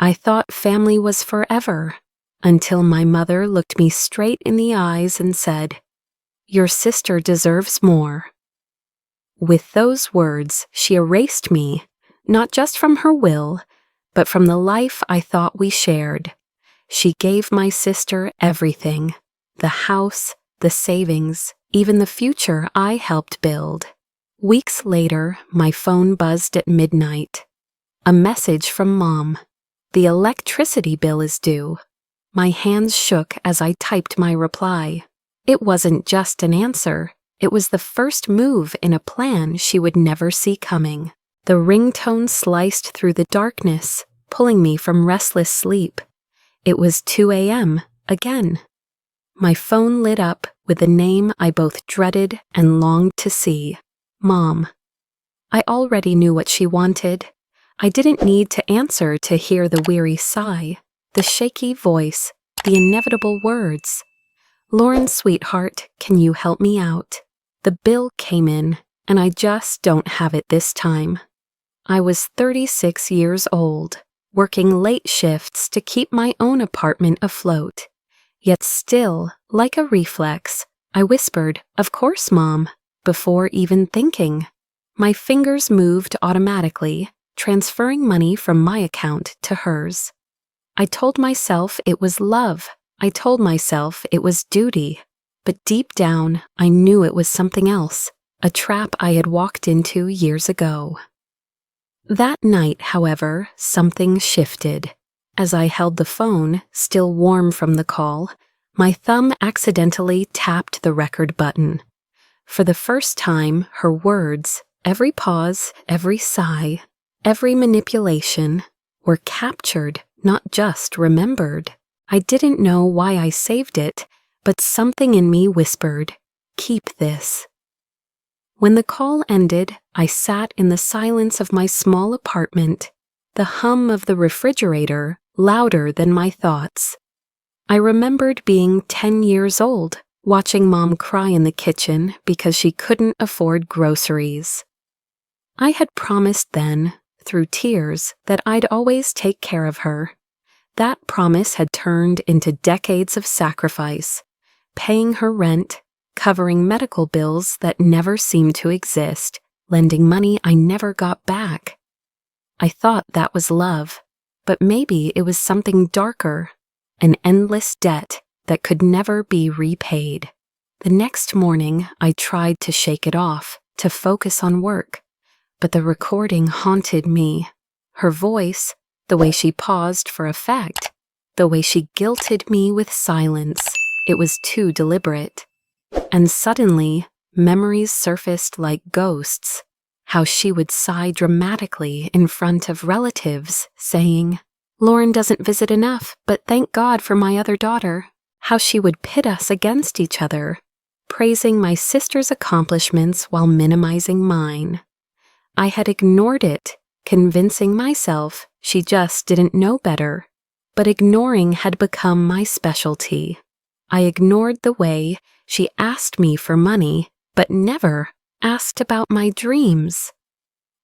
I thought family was forever, until my mother looked me straight in the eyes and said, "Your sister deserves more." With those words, she erased me, not just from her will, but from the life I thought we shared. She gave my sister everything: the house, the savings, even the future I helped build. Weeks later, my phone buzzed at midnight. A message from Mom. "The electricity bill is due." My hands shook as I typed my reply. It wasn't just an answer. It was the first move in a plan she would never see coming. The ringtone sliced through the darkness, pulling me from restless sleep. It was 2 a.m. again. My phone lit up with the name I both dreaded and longed to see: Mom. I already knew what she wanted. I didn't need to answer to hear the weary sigh, the shaky voice, the inevitable words. "Lauren, sweetheart, can you help me out? The bill came in, and I just don't have it this time." I was 36 years old, working late shifts to keep my own apartment afloat. Yet still, like a reflex, I whispered, "Of course, Mom," before even thinking. My fingers moved automatically, transferring money from my account to hers. I told myself it was love. I told myself it was duty. But deep down, I knew it was something else, a trap I had walked into years ago. That night, however, something shifted. As I held the phone, still warm from the call, my thumb accidentally tapped the record button. For the first time, her words, every pause, every sigh, every manipulation, were captured, not just remembered. I didn't know why I saved it, but something in me whispered, "Keep this." When the call ended, I sat in the silence of my small apartment, the hum of the refrigerator louder than my thoughts. I remembered being 10 years old, watching Mom cry in the kitchen because she couldn't afford groceries. I had promised then, through tears, that I'd always take care of her. That promise had turned into decades of sacrifice, paying her rent, covering medical bills that never seemed to exist, lending money I never got back. I thought that was love, but maybe it was something darker, an endless debt that could never be repaid. The next morning, I tried to shake it off, to focus on work, but the recording haunted me. Her voice, the way she paused for effect, the way she guilted me with silence, it was too deliberate. And suddenly, memories surfaced like ghosts. How she would sigh dramatically in front of relatives, saying, "Lauren doesn't visit enough, but thank God for my other daughter." How she would pit us against each other, praising my sister's accomplishments while minimizing mine. I had ignored it, convincing myself she just didn't know better. But ignoring had become my specialty. I ignored the way she asked me for money, but never asked about my dreams.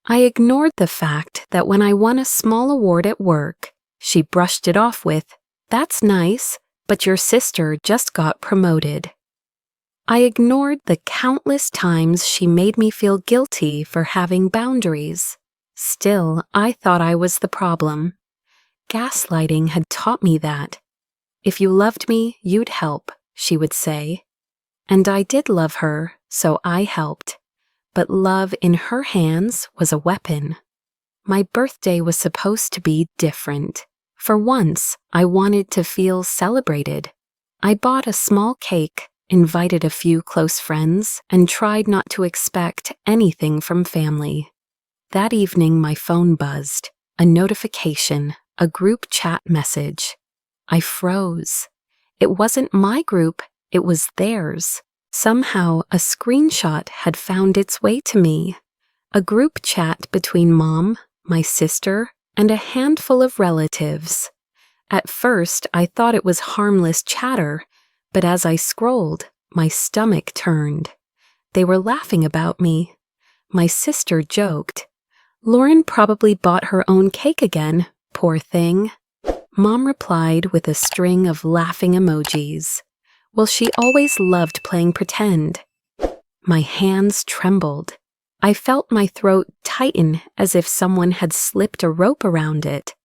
I ignored the fact that when I won a small award at work, she brushed it off with, "That's nice, but your sister just got promoted." I ignored the countless times she made me feel guilty for having boundaries. Still, I thought I was the problem. Gaslighting had taught me that. "If you loved me, you'd help," she would say. And I did love her, so I helped. But love in her hands was a weapon. My birthday was supposed to be different. For once, I wanted to feel celebrated. I bought a small cake, invited a few close friends, and tried not to expect anything from family. That evening, my phone buzzed. A notification, a group chat message. I froze. It wasn't my group, it was theirs. Somehow, a screenshot had found its way to me. A group chat between Mom, my sister, and a handful of relatives. At first, I thought it was harmless chatter, but as I scrolled, my stomach turned. They were laughing about me. My sister joked, "Lauren probably bought her own cake again, poor thing." Mom replied with a string of laughing emojis. Well, she always loved playing pretend. My hands trembled. I felt my throat tighten as if someone had slipped a rope around it.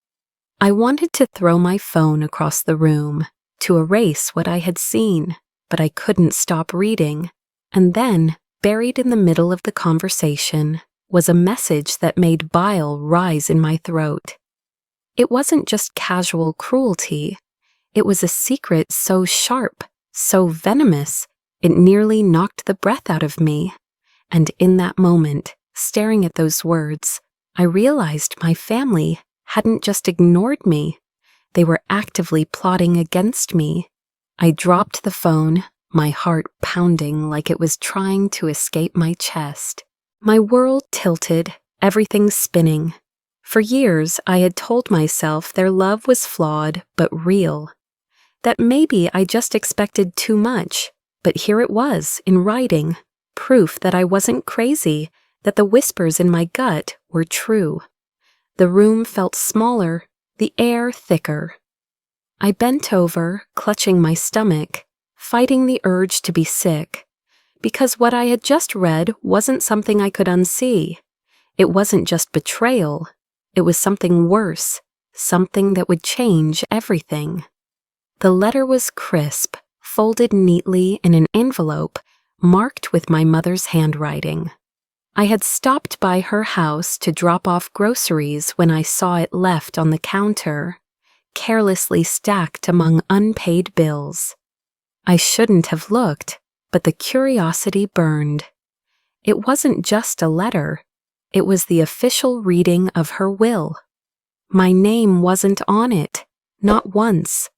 I wanted to throw my phone across the room to erase what I had seen, but I couldn't stop reading. And then, buried in the middle of the conversation, was a message that made bile rise in my throat. It wasn't just casual cruelty. It was a secret so sharp, so venomous, it nearly knocked the breath out of me. And in that moment, staring at those words, I realized my family hadn't just ignored me. They were actively plotting against me. I dropped the phone, my heart pounding like it was trying to escape my chest. My world tilted, everything spinning. For years, I had told myself their love was flawed but real. That maybe I just expected too much, but here it was, in writing, proof that I wasn't crazy, that the whispers in my gut were true. The room felt smaller, the air thicker. I bent over, clutching my stomach, fighting the urge to be sick, because what I had just read wasn't something I could unsee. It wasn't just betrayal. It was something worse, something that would change everything. The letter was crisp, folded neatly in an envelope, marked with my mother's handwriting. I had stopped by her house to drop off groceries when I saw it left on the counter, carelessly stacked among unpaid bills. I shouldn't have looked, but the curiosity burned. It wasn't just a letter. It was the official reading of her will. My name wasn't on it, not once.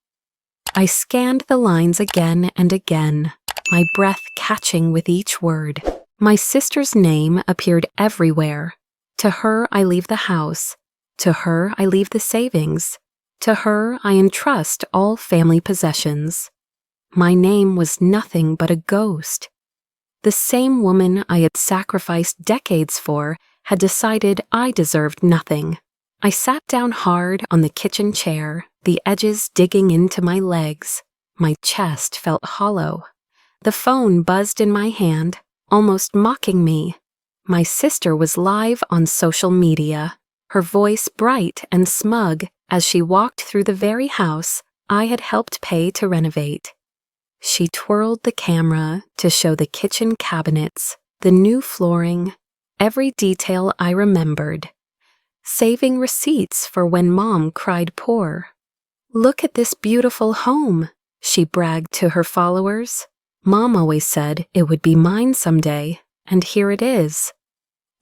I scanned the lines again and again, my breath catching with each word. My sister's name appeared everywhere. To her I leave the house. To her I leave the savings. To her I entrust all family possessions. My name was nothing but a ghost. The same woman I had sacrificed decades for had decided I deserved nothing. I sat down hard on the kitchen chair, the edges digging into my legs. My chest felt hollow. The phone buzzed in my hand, almost mocking me. My sister was live on social media, her voice bright and smug as she walked through the very house I had helped pay to renovate. She twirled the camera to show the kitchen cabinets, the new flooring, every detail I remembered, saving receipts for when Mom cried poor. "Look at this beautiful home," she bragged to her followers. Mom always said it would be mine someday, and here it is.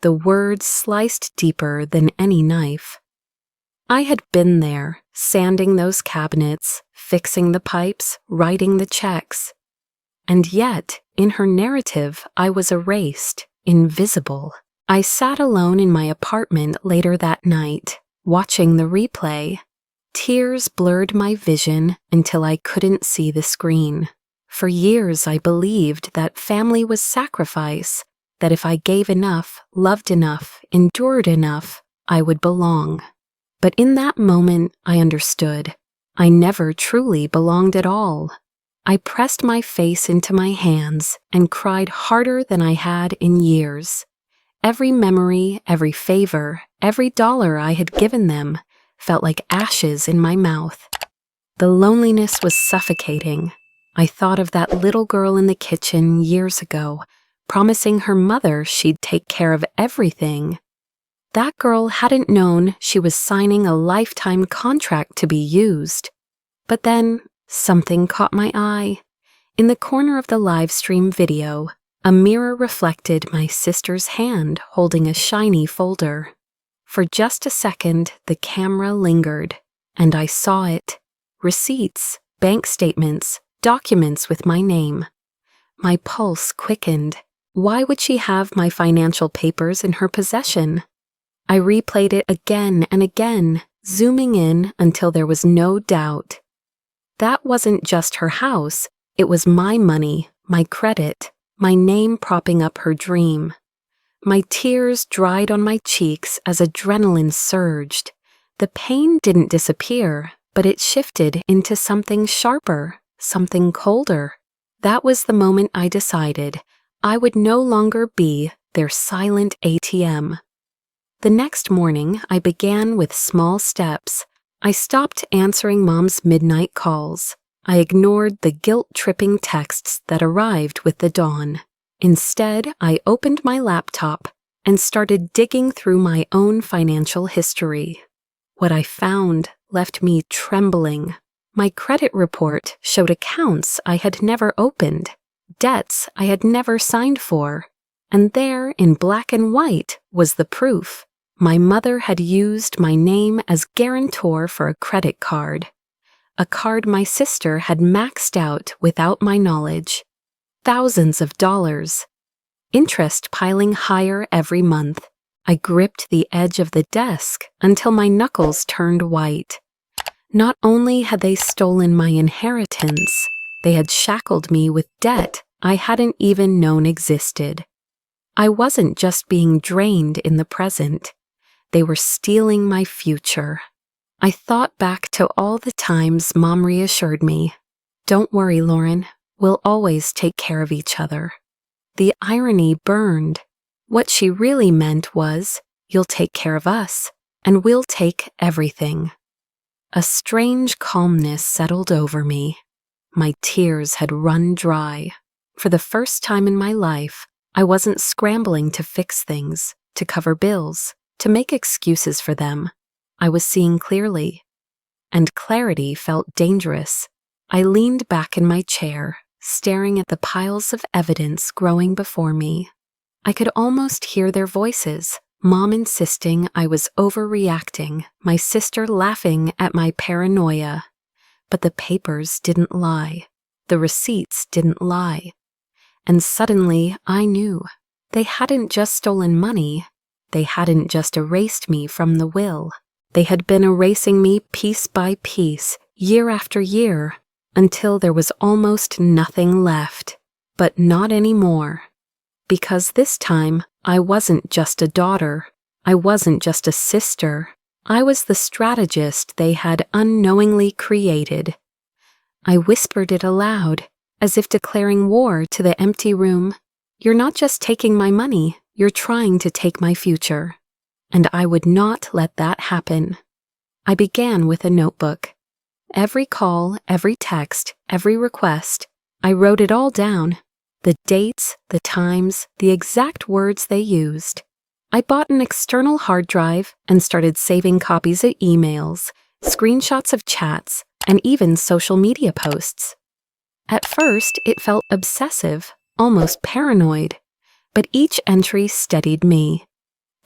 The words sliced deeper than any knife. I had been there, sanding those cabinets, fixing the pipes, writing the checks. And yet, in her narrative, I was erased, invisible. I sat alone in my apartment later that night, watching the replay. Tears blurred my vision until I couldn't see the screen. For years I believed that family was sacrifice, that if I gave enough, loved enough, endured enough, I would belong. But in that moment I understood. I never truly belonged at all. I pressed my face into my hands and cried harder than I had in years. Every memory, every favor, every dollar I had given them felt like ashes in my mouth. The loneliness was suffocating. I thought of that little girl in the kitchen years ago, promising her mother she'd take care of everything. That girl hadn't known she was signing a lifetime contract to be used. But then, something caught my eye. In the corner of the live stream video, a mirror reflected my sister's hand holding a shiny folder. For just a second, the camera lingered, and I saw it. Receipts, bank statements, documents with my name. My pulse quickened. Why would she have my financial papers in her possession? I replayed it again and again, zooming in until there was no doubt. That wasn't just her house, it was my money, my credit, my name propping up her dream. My tears dried on my cheeks as adrenaline surged. The pain didn't disappear, but it shifted into something sharper, something colder. That was the moment I decided I would no longer be their silent ATM. The next morning, I began with small steps. I stopped answering Mom's midnight calls. I ignored the guilt-tripping texts that arrived with the dawn. Instead, I opened my laptop and started digging through my own financial history. What I found left me trembling. My credit report showed accounts I had never opened, debts I had never signed for, and there in black and white was the proof. My mother had used my name as guarantor for a credit card, a card my sister had maxed out without my knowledge. Thousands of dollars. Interest piling higher every month. I gripped the edge of the desk until my knuckles turned white. Not only had they stolen my inheritance, they had shackled me with debt I hadn't even known existed. I wasn't just being drained in the present. They were stealing my future. I thought back to all the times Mom reassured me, "Don't worry, Lauren, we'll always take care of each other." The irony burned. What she really meant was, "You'll take care of us, and we'll take everything." A strange calmness settled over me. My tears had run dry. For the first time in my life, I wasn't scrambling to fix things, to cover bills, to make excuses for them. I was seeing clearly. And clarity felt dangerous. I leaned back in my chair, staring at the piles of evidence growing before me. I could almost hear their voices, Mom insisting I was overreacting, my sister laughing at my paranoia. But the papers didn't lie. The receipts didn't lie. And suddenly I knew. They hadn't just stolen money. They hadn't just erased me from the will. They had been erasing me piece by piece, year after year, until there was almost nothing left. But not anymore. Because this time, I wasn't just a daughter. I wasn't just a sister. I was the strategist they had unknowingly created. I whispered it aloud, as if declaring war to the empty room. "You're not just taking my money, you're trying to take my future." And I would not let that happen. I began with a notebook. Every call, every text, every request, I wrote it all down. The dates, the times, the exact words they used. I bought an external hard drive and started saving copies of emails, screenshots of chats, and even social media posts. At first, it felt obsessive, almost paranoid, but each entry steadied me.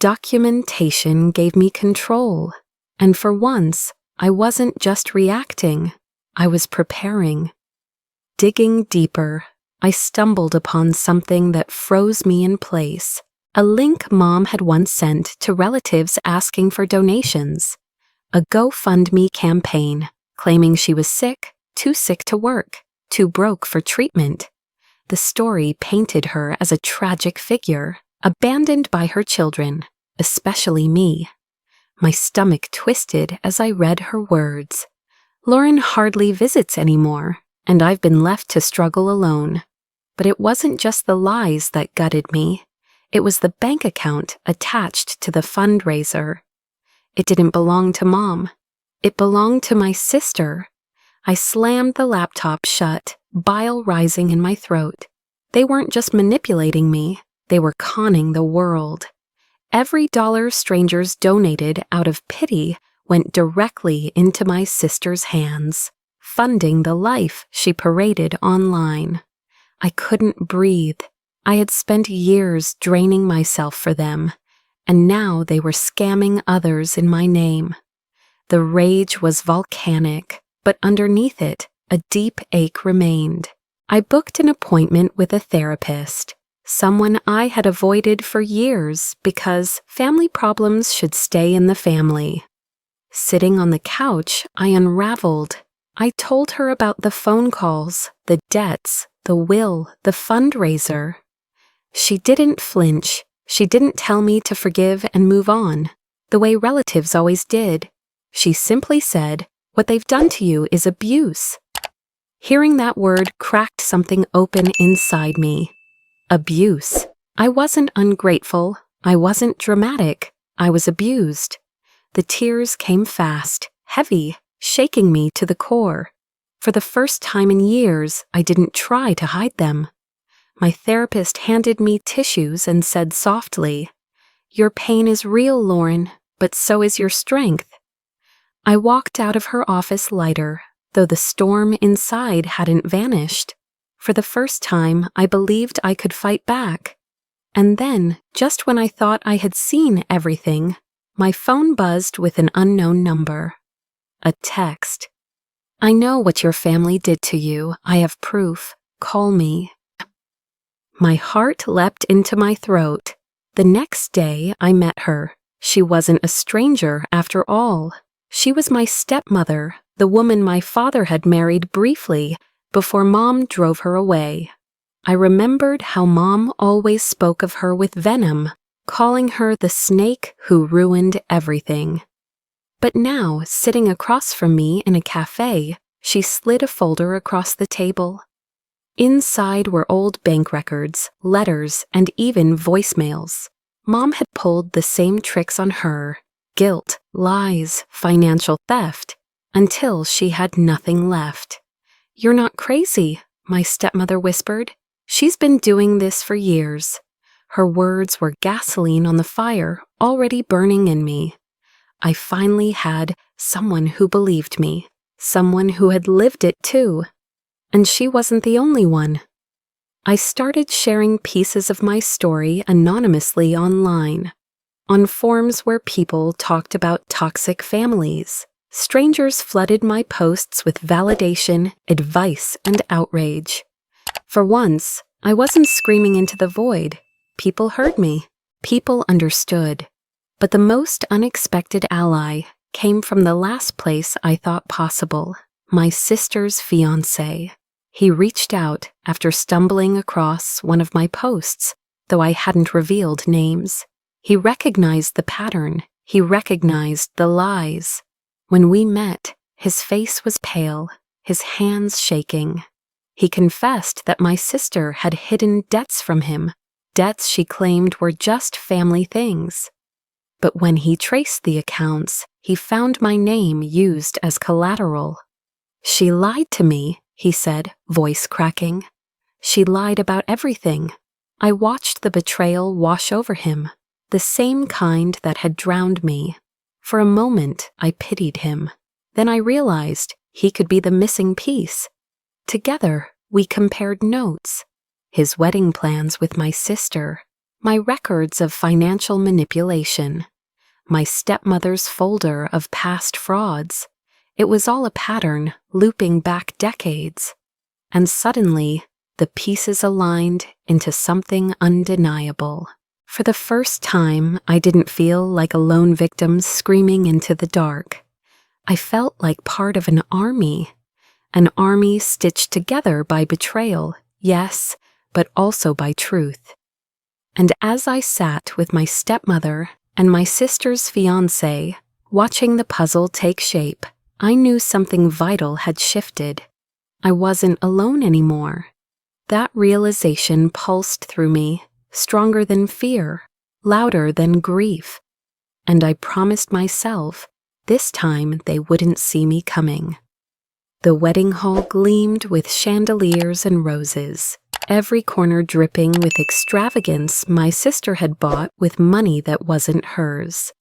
Documentation gave me control, and for once, I wasn't just reacting, I was preparing. Digging deeper, I stumbled upon something that froze me in place. A link Mom had once sent to relatives asking for donations. A GoFundMe campaign, claiming she was sick, too sick to work, too broke for treatment. The story painted her as a tragic figure, abandoned by her children, especially me. My stomach twisted as I read her words. Lauren hardly visits anymore, and I've been left to struggle alone. But it wasn't just the lies that gutted me. It was the bank account attached to the fundraiser. It didn't belong to Mom. It belonged to my sister. I slammed the laptop shut, bile rising in my throat. They weren't just manipulating me, they were conning the world. Every dollar strangers donated out of pity went directly into my sister's hands, funding the life she paraded online. I couldn't breathe. I had spent years draining myself for them, and now they were scamming others in my name. The rage was volcanic, but underneath it, a deep ache remained. I booked an appointment with a therapist, someone I had avoided for years because family problems should stay in the family. Sitting on the couch, I unraveled. I told her about the phone calls, the debts, the will, the fundraiser. She didn't flinch. She didn't tell me to forgive and move on, the way relatives always did. She simply said, What they've done to you is abuse." Hearing that word cracked something open inside me. Abuse. I wasn't ungrateful. I wasn't dramatic. I was abused. The tears came fast, heavy, shaking me to the core. For the first time in years, I didn't try to hide them. My therapist handed me tissues and said softly, "Your pain is real, Lauren, but so is your strength." I walked out of her office lighter, though the storm inside hadn't vanished. For the first time, I believed I could fight back. And then, just when I thought I had seen everything, my phone buzzed with an unknown number. A text. "I know what your family did to you. I have proof. Call me." My heart leapt into my throat. The next day, I met her. She wasn't a stranger after all. She was my stepmother, the woman my father had married briefly before Mom drove her away. I remembered how Mom always spoke of her with venom, calling her the snake who ruined everything. But now, sitting across from me in a cafe, she slid a folder across the table. Inside were old bank records, letters, and even voicemails. Mom had pulled the same tricks on her: guilt, lies, financial theft, until she had nothing left. "You're not crazy," my stepmother whispered. "She's been doing this for years." Her words were gasoline on the fire already burning in me. I finally had someone who believed me, someone who had lived it too. And she wasn't the only one. I started sharing pieces of my story anonymously online, on forums where people talked about toxic families. Strangers flooded my posts with validation, advice, and outrage. For once, I wasn't screaming into the void. People heard me. People understood. But the most unexpected ally came from the last place I thought possible: my sister's fiancé. He reached out after stumbling across one of my posts, though I hadn't revealed names. He recognized the pattern. He recognized the lies. When we met, his face was pale, his hands shaking. He confessed that my sister had hidden debts from him, debts she claimed were just family things. But when he traced the accounts, he found my name used as collateral. "She lied to me," he said, voice cracking. "She lied about everything." I watched the betrayal wash over him, the same kind that had drowned me. For a moment, I pitied him. Then I realized he could be the missing piece. Together, we compared notes: his wedding plans with my sister, my records of financial manipulation, my stepmother's folder of past frauds. It was all a pattern, looping back decades. And suddenly, the pieces aligned into something undeniable. For the first time, I didn't feel like a lone victim screaming into the dark. I felt like part of an army stitched together by betrayal, yes, but also by truth. And as I sat with my stepmother and my sister's fiancé, watching the puzzle take shape, I knew something vital had shifted. I wasn't alone anymore. That realization pulsed through me, stronger than fear, louder than grief. And I promised myself, this time they wouldn't see me coming. The wedding hall gleamed with chandeliers and roses, every corner dripping with extravagance my sister had bought with money that wasn't hers.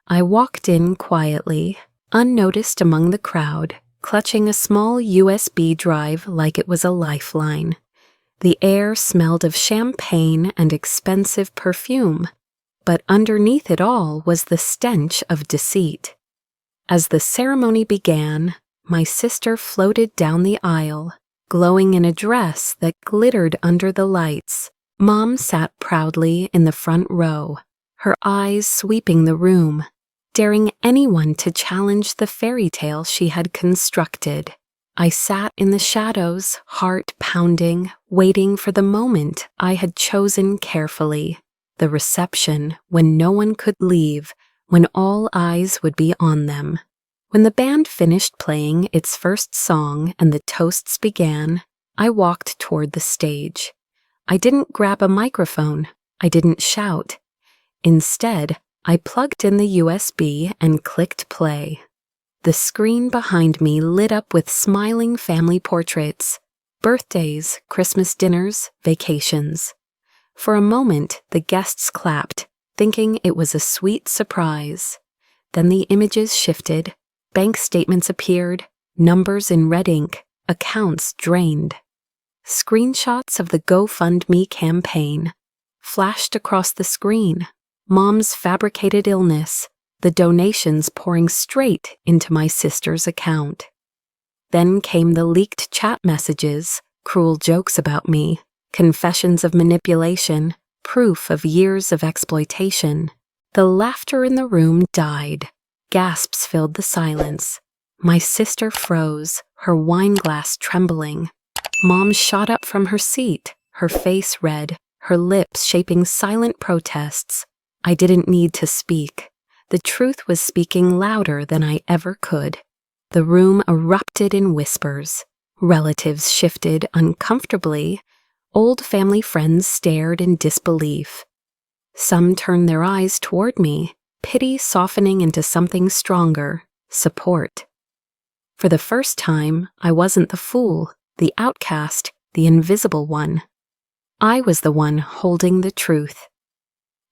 I walked in quietly, unnoticed among the crowd, clutching a small USB drive like it was a lifeline. The air smelled of champagne and expensive perfume, but underneath it all was the stench of deceit. As the ceremony began, my sister floated down the aisle, glowing in a dress that glittered under the lights. Mom sat proudly in the front row, her eyes sweeping the room, daring anyone to challenge the fairy tale she had constructed. I sat in the shadows, heart pounding, waiting for the moment I had chosen carefully, the reception when no one could leave, when all eyes would be on them. When the band finished playing its first song and the toasts began, I walked toward the stage. I didn't grab a microphone. I didn't shout. Instead, I plugged in the USB and clicked play. The screen behind me lit up with smiling family portraits, birthdays, Christmas dinners, vacations. For a moment, the guests clapped, thinking it was a sweet surprise. Then the images shifted, bank statements appeared, numbers in red ink, accounts drained. Screenshots of the GoFundMe campaign flashed across the screen. Mom's fabricated illness, the donations pouring straight into my sister's account. Then came the leaked chat messages, cruel jokes about me, confessions of manipulation, proof of years of exploitation. The laughter in the room died. Gasps filled the silence. My sister froze, her wine glass trembling. Mom shot up from her seat, her face red, her lips shaping silent protests. I didn't need to speak. The truth was speaking louder than I ever could. The room erupted in whispers. Relatives shifted uncomfortably. Old family friends stared in disbelief. Some turned their eyes toward me, pity softening into something stronger, support. For the first time, I wasn't the fool, the outcast, the invisible one. I was the one holding the truth.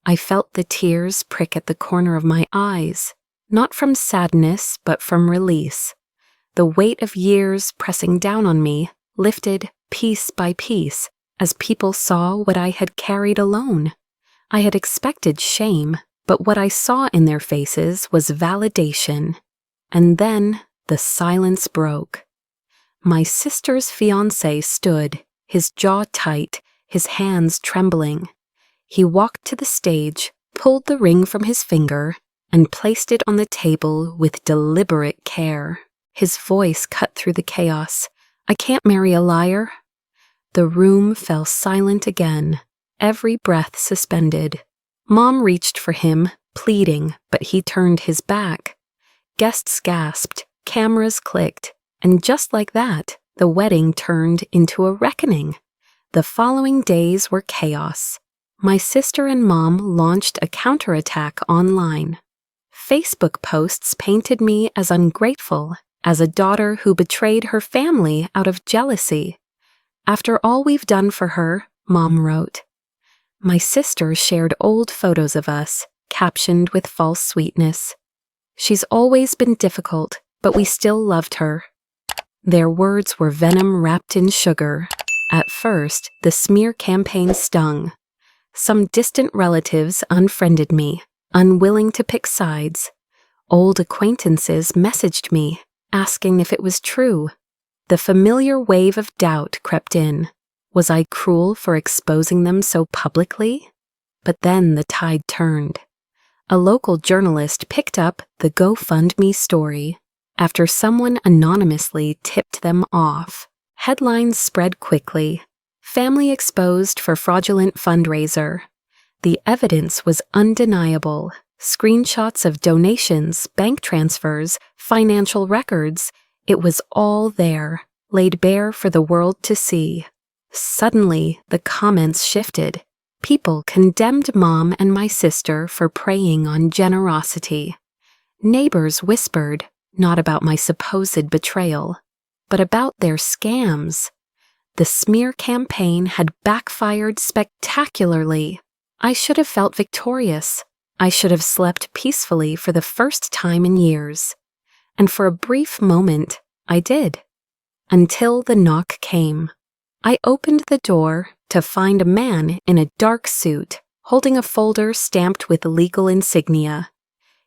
I felt the tears prick at the corner of my eyes, not from sadness, but from release. The weight of years pressing down on me lifted piece by piece as people saw what I had carried alone. I had expected shame, but what I saw in their faces was validation. And then the silence broke. My sister's fiancé stood, his jaw tight, his hands trembling. He walked to the stage, pulled the ring from his finger, and placed it on the table with deliberate care. His voice cut through the chaos. "I can't marry a liar." The room fell silent again, every breath suspended. Mom reached for him, pleading, but he turned his back. Guests gasped, cameras clicked, and just like that, the wedding turned into a reckoning. The following days were chaos. My sister and Mom launched a counterattack online. Facebook posts painted me as ungrateful, as a daughter who betrayed her family out of jealousy. "After all we've done for her," Mom wrote. My sister shared old photos of us, captioned with false sweetness. "She's always been difficult, but we still loved her." Their words were venom wrapped in sugar. At first, the smear campaign stung. Some distant relatives unfriended me, unwilling to pick sides. Old acquaintances messaged me, asking if it was true. The familiar wave of doubt crept in. Was I cruel for exposing them so publicly? But then the tide turned. A local journalist picked up the GoFundMe story. After someone anonymously tipped them off, headlines spread quickly. Family exposed for fraudulent fundraiser. The evidence was undeniable. Screenshots of donations, bank transfers, financial records. It was all there, laid bare for the world to see. Suddenly, the comments shifted. People condemned Mom and my sister for preying on generosity. Neighbors whispered, not about my supposed betrayal, but about their scams. The smear campaign had backfired spectacularly. I should have felt victorious. I should have slept peacefully for the first time in years. And for a brief moment, I did. Until the knock came. I opened the door to find a man in a dark suit, holding a folder stamped with legal insignia.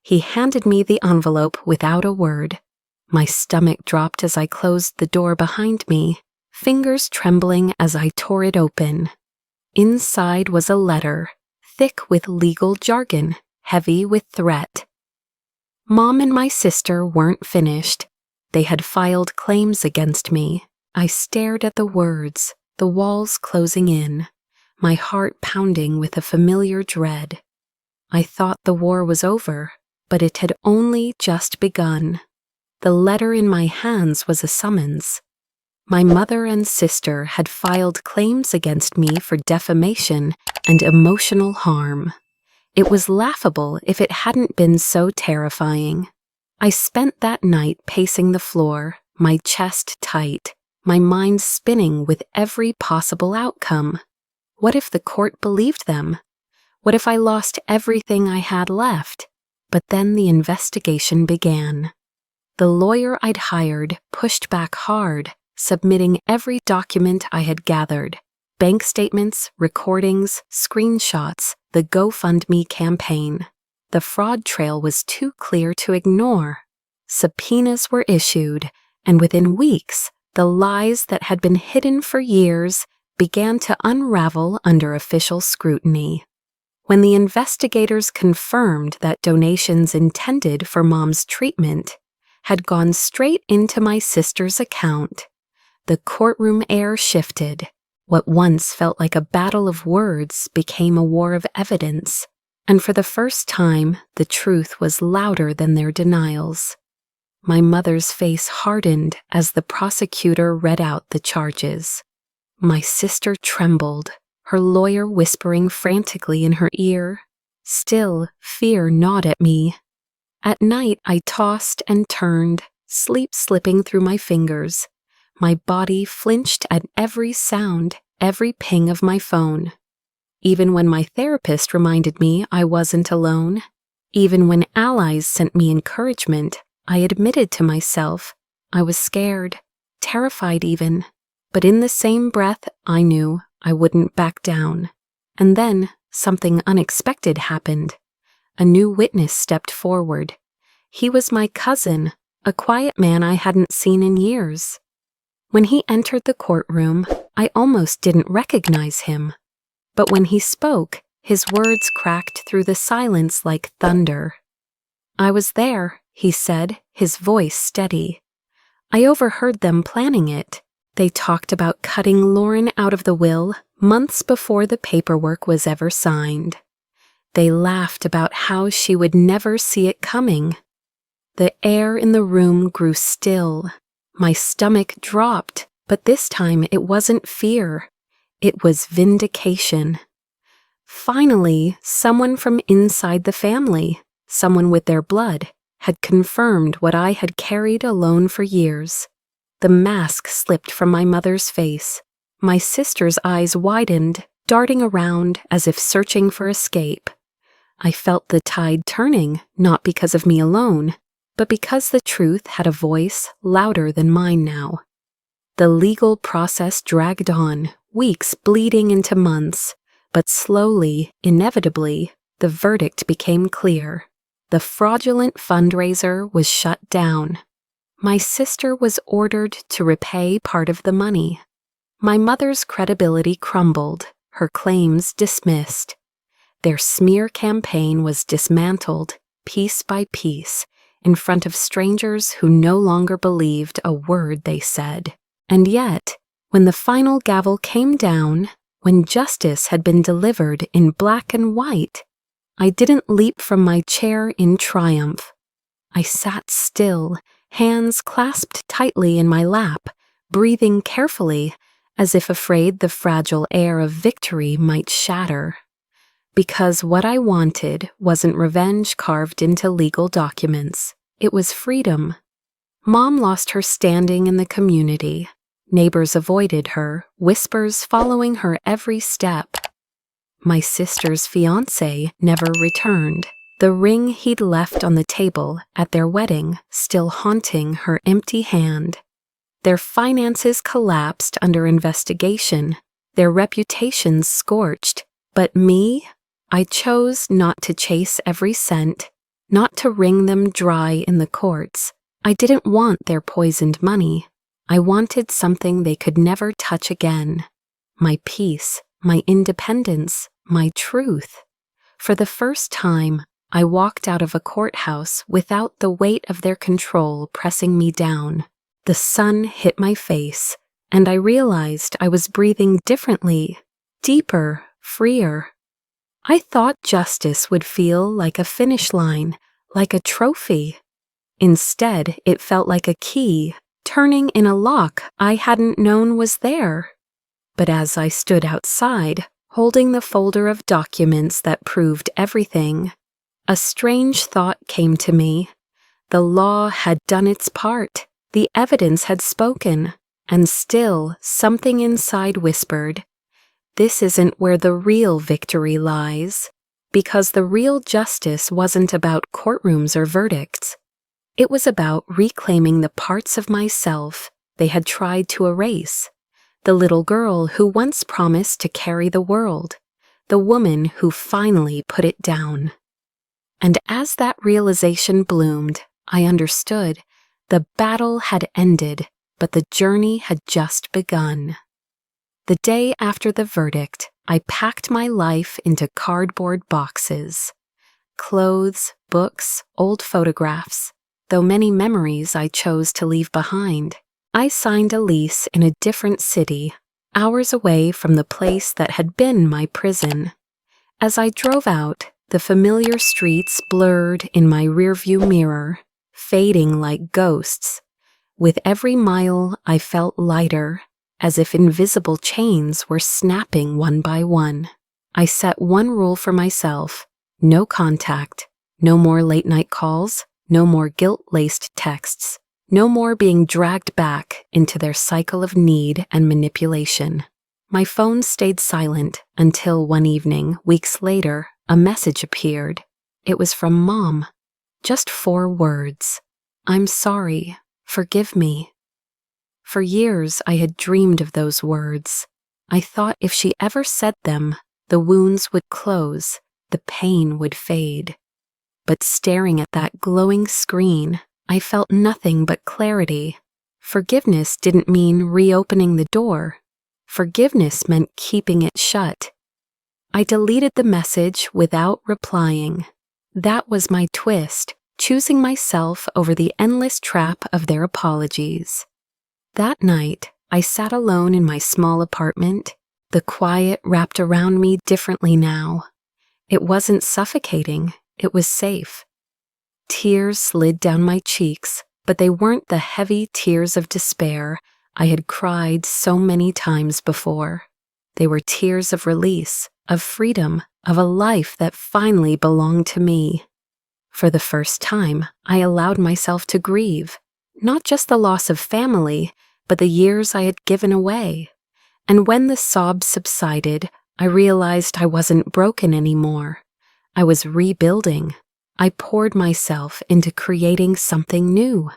He handed me the envelope without a word. My stomach dropped as I closed the door behind me, fingers trembling as I tore it open. Inside was a letter, thick with legal jargon, heavy with threat. Mom and my sister weren't finished. They had filed claims against me. I stared at the words, the walls closing in, my heart pounding with a familiar dread. I thought the war was over, but it had only just begun. The letter in my hands was a summons. My mother and sister had filed claims against me for defamation and emotional harm. It was laughable if it hadn't been so terrifying. I spent that night pacing the floor, my chest tight, my mind spinning with every possible outcome. What if the court believed them? What if I lost everything I had left? But then the investigation began. The lawyer I'd hired pushed back hard, submitting every document I had gathered: bank statements, recordings, screenshots, the GoFundMe campaign. The fraud trail was too clear to ignore. Subpoenas were issued, and within weeks, the lies that had been hidden for years began to unravel under official scrutiny. When the investigators confirmed that donations intended for Mom's treatment had gone straight into my sister's account, the courtroom air shifted. What once felt like a battle of words became a war of evidence, and for the first time, the truth was louder than their denials. My mother's face hardened as the prosecutor read out the charges. My sister trembled, her lawyer whispering frantically in her ear. Still, fear gnawed at me. At night, I tossed and turned, sleep slipping through my fingers. My body flinched at every sound, every ping of my phone. Even when my therapist reminded me I wasn't alone, even when allies sent me encouragement, I admitted to myself I was scared, terrified even. But in the same breath, I knew I wouldn't back down. And then something unexpected happened. A new witness stepped forward. He was my cousin, a quiet man I hadn't seen in years. When he entered the courtroom, I almost didn't recognize him. But when he spoke, his words cracked through the silence like thunder. "I was there," he said, his voice steady. "I overheard them planning it. They talked about cutting Lauren out of the will months before the paperwork was ever signed. They laughed about how she would never see it coming." The air in the room grew still. My stomach dropped, but this time it wasn't fear. It was vindication. Finally, someone from inside the family, someone with their blood, had confirmed what I had carried alone for years. The mask slipped from my mother's face. My sister's eyes widened, darting around as if searching for escape. I felt the tide turning, not because of me alone, but because the truth had a voice louder than mine now. The legal process dragged on, weeks bleeding into months, but slowly, inevitably, the verdict became clear. The fraudulent fundraiser was shut down. My sister was ordered to repay part of the money. My mother's credibility crumbled, her claims dismissed. Their smear campaign was dismantled, piece by piece, in front of strangers who no longer believed a word they said. And yet, when the final gavel came down, when justice had been delivered in black and white, I didn't leap from my chair in triumph. I sat still, hands clasped tightly in my lap, breathing carefully, as if afraid the fragile air of victory might shatter. Because what I wanted wasn't revenge carved into legal documents. It was freedom. Mom lost her standing in the community. Neighbors avoided her, whispers following her every step. My sister's fiancé never returned, the ring he'd left on the table at their wedding still haunting her empty hand. Their finances collapsed under investigation, their reputations scorched. But me? I chose not to chase every cent, not to wring them dry in the courts. I didn't want their poisoned money. I wanted something they could never touch again. My peace, my independence, my truth. For the first time, I walked out of a courthouse without the weight of their control pressing me down. The sun hit my face, and I realized I was breathing differently, deeper, freer. I thought justice would feel like a finish line, like a trophy. Instead, it felt like a key, turning in a lock I hadn't known was there. But as I stood outside, holding the folder of documents that proved everything, a strange thought came to me. The law had done its part, the evidence had spoken, and still something inside whispered, "This isn't where the real victory lies," because the real justice wasn't about courtrooms or verdicts. It was about reclaiming the parts of myself they had tried to erase, the little girl who once promised to carry the world, the woman who finally put it down. And as that realization bloomed, I understood the battle had ended, but the journey had just begun. The day after the verdict, I packed my life into cardboard boxes. Clothes, books, old photographs, though many memories I chose to leave behind. I signed a lease in a different city, hours away from the place that had been my prison. As I drove out, the familiar streets blurred in my rearview mirror, fading like ghosts. With every mile, I felt lighter, as if invisible chains were snapping one by one. I set one rule for myself: no contact, no more late-night calls, no more guilt-laced texts, no more being dragged back into their cycle of need and manipulation. My phone stayed silent until one evening, weeks later, a message appeared. It was from Mom. Just 4 words. "I'm sorry. Forgive me." For years, I had dreamed of those words. I thought if she ever said them, the wounds would close, the pain would fade. But staring at that glowing screen, I felt nothing but clarity. Forgiveness didn't mean reopening the door. Forgiveness meant keeping it shut. I deleted the message without replying. That was my twist, choosing myself over the endless trap of their apologies. That night, I sat alone in my small apartment. The quiet wrapped around me differently now. It wasn't suffocating, it was safe. Tears slid down my cheeks, but they weren't the heavy tears of despair I had cried so many times before. They were tears of release, of freedom, of a life that finally belonged to me. For the first time, I allowed myself to grieve, not just the loss of family, but the years I had given away. And when the sobs subsided, I realized I wasn't broken anymore. I was rebuilding. I poured myself into creating something new.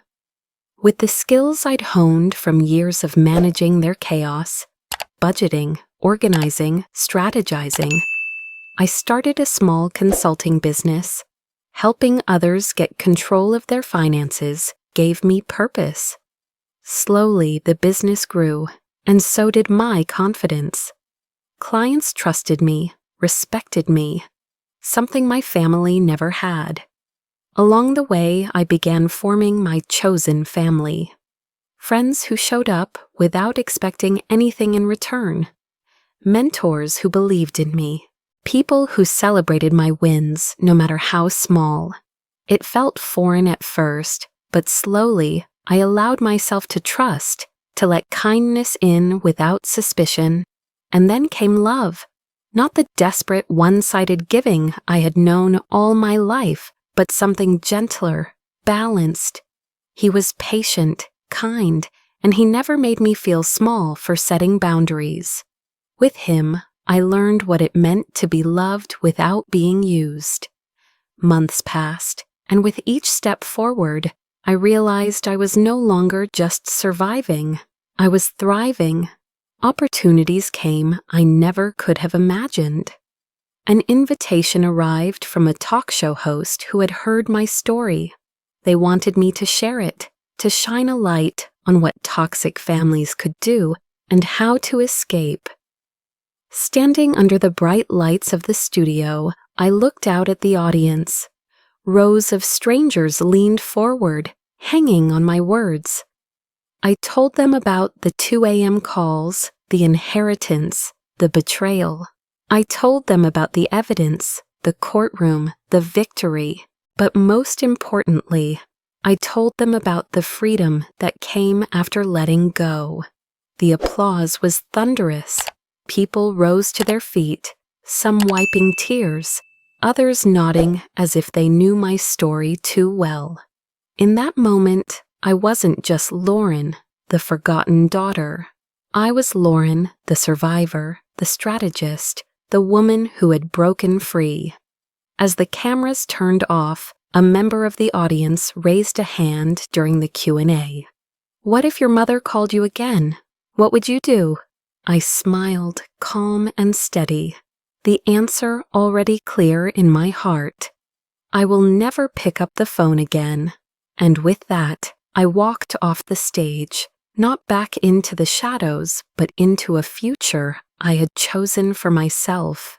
With the skills I'd honed from years of managing their chaos, budgeting, organizing, strategizing, I started a small consulting business. Helping others get control of their finances gave me purpose. Slowly, the business grew, and so did my confidence. Clients trusted me, respected me, something my family never had. Along the way, I began forming my chosen family. Friends who showed up without expecting anything in return. Mentors who believed in me. People who celebrated my wins, no matter how small. It felt foreign at first, but slowly I allowed myself to trust, to let kindness in without suspicion. And then came love. Not the desperate, one-sided giving I had known all my life, but something gentler, balanced. He was patient, kind, and he never made me feel small for setting boundaries. With him, I learned what it meant to be loved without being used. Months passed, and with each step forward, I realized I was no longer just surviving. I was thriving. Opportunities came I never could have imagined. An invitation arrived from a talk show host who had heard my story. They wanted me to share it, to shine a light on what toxic families could do and how to escape. Standing under the bright lights of the studio, I looked out at the audience. Rows of strangers leaned forward, hanging on my words. I told them about the 2 a.m. calls, the inheritance, the betrayal. I told them about the evidence, the courtroom, the victory. But most importantly, I told them about the freedom that came after letting go. The applause was thunderous. People rose to their feet, some wiping tears, others nodding as if they knew my story too well. In that moment, I wasn't just Lauren, the forgotten daughter. I was Lauren, the survivor, the strategist, the woman who had broken free. As the cameras turned off, a member of the audience raised a hand during the Q&A. "What if your mother called you again? What would you do?" I smiled, calm and steady, the answer already clear in my heart. I will never pick up the phone again. And with that, I walked off the stage, not back into the shadows, but into a future I had chosen for myself.